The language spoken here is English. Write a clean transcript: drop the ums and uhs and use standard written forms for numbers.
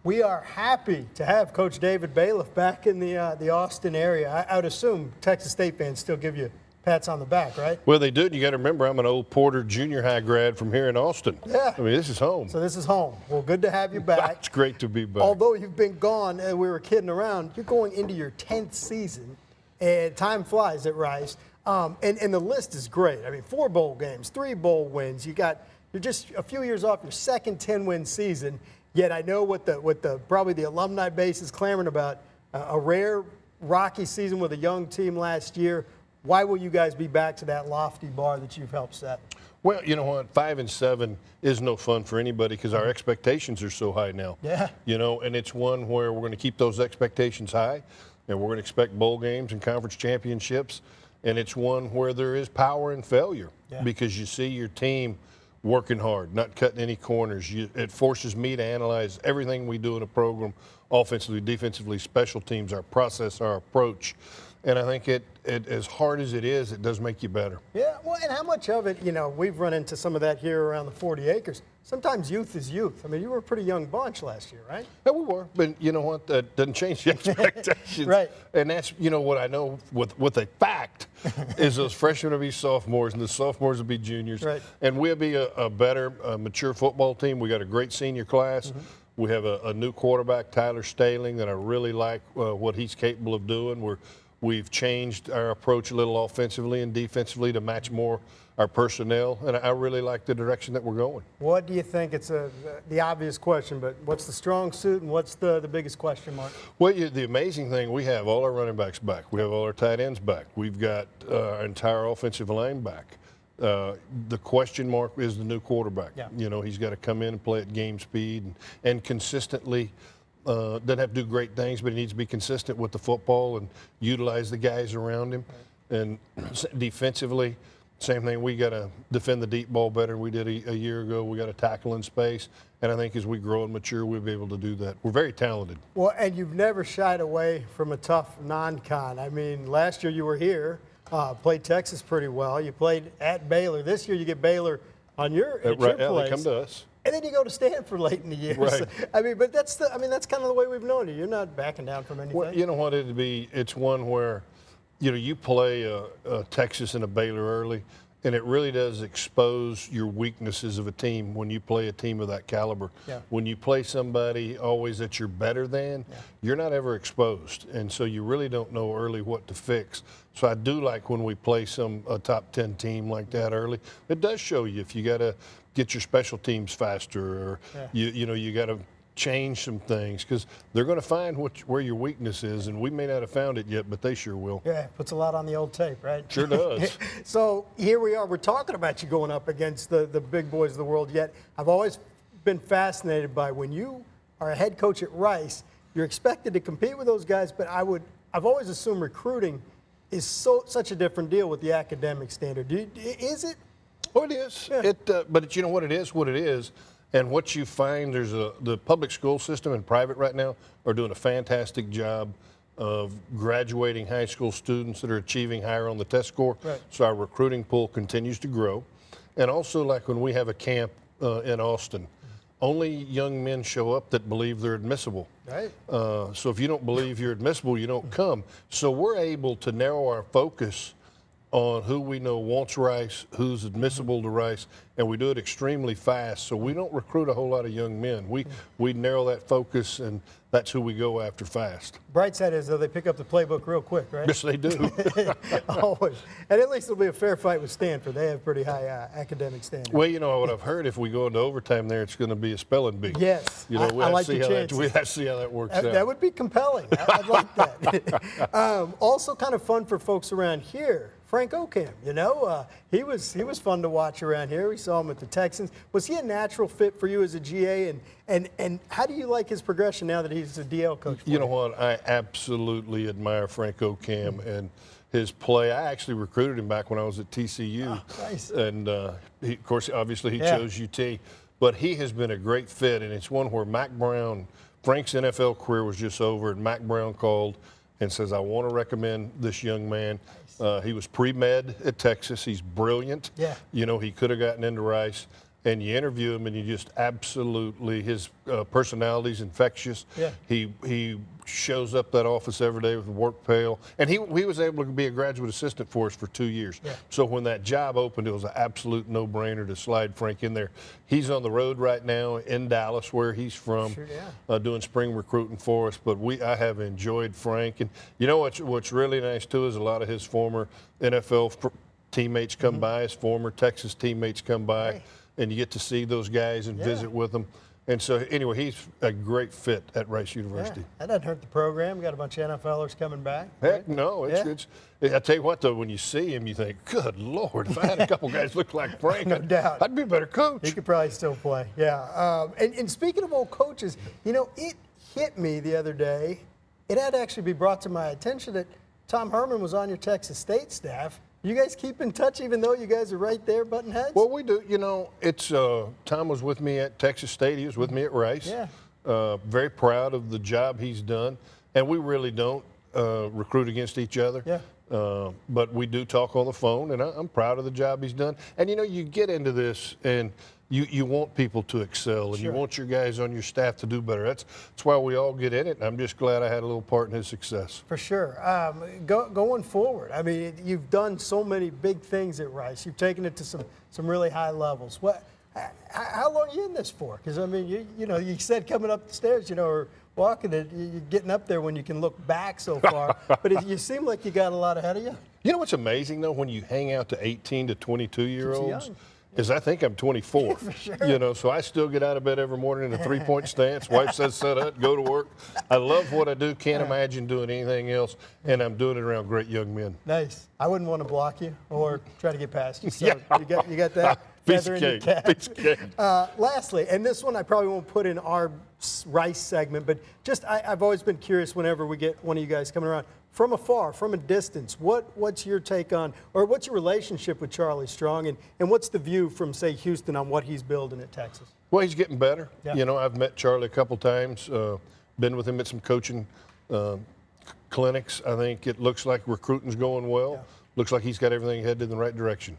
We are happy to have Coach David Bailiff back in the Austin area. I would assume Texas State fans still give you pats on the back, right? Well, they do. You got to remember, I'm an old Porter junior high grad from here in Austin. Yeah. I mean, this is home. So this is home. Well, good to have you back. It's great to be back. Although you've been gone and we were kidding around, you're going into your 10th season, and time flies at Rice. And the list is great. I mean, 4 bowl games, 3 bowl wins. You're just a few years off your second 10-win season. Yet I know what probably the alumni base is clamoring about, a rare rocky season with a young team last year. Why will you guys be back to that lofty bar that you've helped set? Well, you know what? 5-7 is no fun for anybody because our expectations are so high now. Yeah. You know, and it's one where we're going to keep those expectations high, and we're going to expect bowl games and conference championships. And it's one where there is power in failure because you see your team working hard, not cutting any corners. It forces me to analyze everything we do in a program, offensively, defensively, special teams, our process, our approach. And I think it as hard as it is, it does make you better. Yeah, well, and how much of it, you know, we've run into some of that here around the 40 acres. Sometimes youth is youth. I mean, you were a pretty young bunch last year, right? Yeah, we were. But you know what? That doesn't change the expectations. Right. And that's, you know, what I know with a fact is those freshmen will be sophomores and the sophomores will be juniors. Right. And we'll be a better, mature football team. We got a great senior class. Mm-hmm. We have a new quarterback, Tyler Staling, that I really like what he's capable of doing. We've changed our approach a little offensively and defensively to match more our personnel, and I really like the direction that we're going. What do you think? It's the obvious question, but what's the strong suit and what's the biggest question mark? Well, the amazing thing, we have all our running backs back. We have all our tight ends back. We've got our entire offensive line back. The question mark is the new quarterback. Yeah. You know, he's got to come in and play at game speed and consistently. Doesn't have to do great things, but he needs to be consistent with the football and utilize the guys around him. Right. And defensively, same thing. We got to defend the deep ball better than we did a year ago. We got to tackle in space. And I think as we grow and mature, we'll be able to do that. We're very talented. Well, and you've never shied away from a tough non-con. I mean, last year you were here, played Texas pretty well. You played at Baylor. This year you get Baylor on your place. They come to us. And then you go to Stanford late in the year. Right. So, I mean, but that's kind of the way we've known you. You're not backing down from anything. Well, you know what it'd be? It's one where, you know, you play a Texas and a Baylor early, and it really does expose your weaknesses of a team when you play a team of that caliber. Yeah. When you play somebody always that you're better than, you're not ever exposed, and so you really don't know early what to fix. So I do like when we play a top 10 team like that early. It does show you if you got to get your special teams faster, or you got to change some things because they're going to find where your weakness is, and we may not have found it yet, but they sure will. Yeah, puts a lot on the old tape, right? Sure does. So here we are. We're talking about you going up against the big boys of the world. Yet I've always been fascinated by when you are a head coach at Rice, you're expected to compete with those guys, but I've always assumed recruiting is such a different deal with the academic standard. Is it? Oh, it is. Yeah. But you know what it is, and what you find, the public school system and private right now are doing a fantastic job of graduating high school students that are achieving higher on the test score. Right. So our recruiting pool continues to grow. And also, like when we have a camp in Austin, only young men show up that believe they're admissible. Right. So if you don't believe you're admissible, you don't come. So we're able to narrow our focus on who we know wants Rice, who's admissible to Rice, and we do it extremely fast. So we don't recruit a whole lot of young men. We narrow that focus, and that's who we go after fast. Bright side is, though, they pick up the playbook real quick, right? Yes, they do. Always. And at least it'll be a fair fight with Stanford. They have pretty high academic standards. Well, you know what I've heard, if we go into overtime there, it's going to be a spelling bee. Yes. You know, I like the chances. We have to see how that works out. That would be compelling. I'd like that. Also kind of fun for folks around here. Frank Ocam, you know, he was fun to watch around here. We saw him at the Texans. Was he a natural fit for you as a GA? And how do you like his progression now that he's a DL coach? You know what? I absolutely admire Frank Ocam and his play. I actually recruited him back when I was at TCU. Oh, nice. And, of course, obviously he chose UT. But he has been a great fit, and it's one where Mack Brown, Frank's NFL career was just over, and Mack Brown called and says, I want to recommend this young man. He was pre-med at Texas. He's brilliant. Yeah. You know, he could have gotten into Rice. and you interview him, and you just absolutely, his personality's infectious. Yeah. He shows up that office every day with a work pail, and he was able to be a graduate assistant for us for 2 years. Yeah. So when that job opened, it was an absolute no-brainer to slide Frank in there. He's on the road right now in Dallas, where he's from, Sure, yeah. doing spring recruiting for us. But I have enjoyed Frank, and you know what's really nice too is a lot of his former NFL teammates come by, his former Texas teammates come by. Right. And you get to see those guys and visit with them. And so, anyway, he's a great fit at Rice University. Yeah, that doesn't hurt the program. We got a bunch of NFLers coming back. Heck, right? no. It's I tell you what, though, when you see him, you think, good Lord, if I had a couple guys look like Frank, No doubt. I'd be a better coach. He could probably still play. Yeah. And speaking of old coaches, you know, it hit me the other day. It had to actually be brought to my attention that Tom Herman was on your Texas State staff. You guys keep in touch even though you guys are right there butting heads? Well, we do. You know, it's Tom was with me at Texas State. He was with me at Rice. Yeah. Very proud of the job he's done. And we really don't recruit against each other. Yeah. But we do talk on the phone, and I'm proud of the job he's done. And, you know, you get into this, and you want people to excel, and Sure. you want your guys on your staff to do better. That's why we all get in it, and I'm just glad I had a little part in his success. For sure. Going forward, I mean, you've done so many big things at Rice. You've taken it to some really high levels. How long are you in this for? Because, I mean, you know, you said coming up the stairs, you know, or walking it, you're getting up there when you can look back so far. But you seem like you got a lot ahead of you. You know what's amazing, though, when you hang out to 18 to 22-year-olds? young. Is I think I'm 24. For sure. You know, so I still get out of bed every morning in a three-point stance. Wife says, set up, go to work. I love what I do. Can't imagine doing anything else, and I'm doing it around great young men. Nice. I wouldn't want to block you or try to get past you. So Yeah. you got that Piece feather of in your cake. cap. Piece of cake. Lastly, and this one I probably won't put in our Rice segment, but just I've always been curious whenever we get one of you guys coming around. From afar, from a distance, what's your take on, or what's your relationship with Charlie Strong, and what's the view from, say, Houston on what he's building at Texas? Well, he's getting better. Yeah. You know, I've met Charlie a couple times, been with him at some coaching clinics. I think it looks like recruiting's going well. Yeah. Looks like he's got everything headed in the right direction.